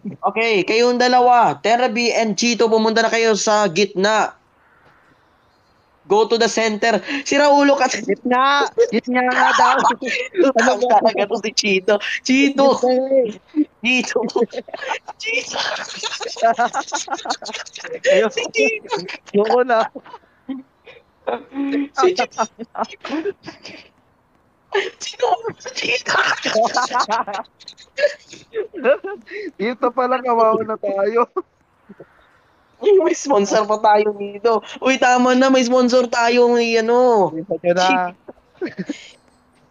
Okay, kayong dalawa, Terby and Chito, pumunta na kayo sa gitna. Go to the center. Si Raulo kasi. Gitna! Gitna nga daw. Ano Utang ba? talaga to si Chito. Chito! Gitna eh. Chito! Chito! Si Ayoko. Chito! Ayoko na. Si Chito! Sino? Si Chito! Dito pala kawawa na tayo. May sponsor pa tayo dito. Uy, tama na. May sponsor tayo ng ano. Dito ka na.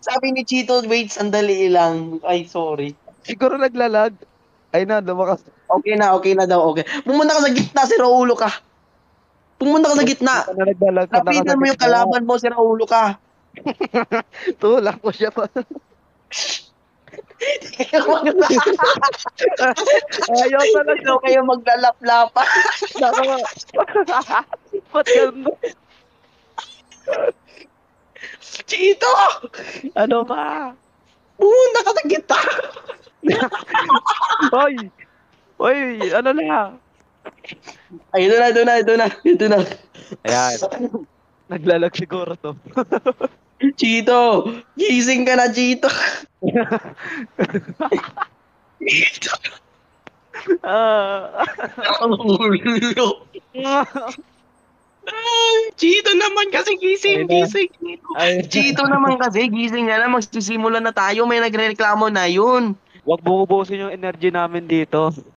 Sabi ni Chito, wait, sandali lang. Ay, sorry. Siguro naglalag. Ay na, lumakas. Okay na daw, okay. Pumunta ka sa gitna, si Raulo ka. Pumunta ka sa gitna. Baka na naglalag pa Lapitan mo nakasakit yung na. kalaban mo, si Raulo ka. Tulak ko siya pa. Ayaw talaga. Ikaw kayo maglalap-lapa. Nako. Ba't ganun? Chito! Ano ba? Pumunta ka sa gitna. Hoy! Hoy! Ano na? Ay, ito na. Ayan. Naglalag siguro to. Chito, gising ka na, Chito. Chito, Ah. ang ulo. Chito naman kasi Ay na. gising. Ay. Chito naman kasi gising na, magsisimula na tayo. May nagrereklamo na yun. Huwag bubusin yung energy namin dito.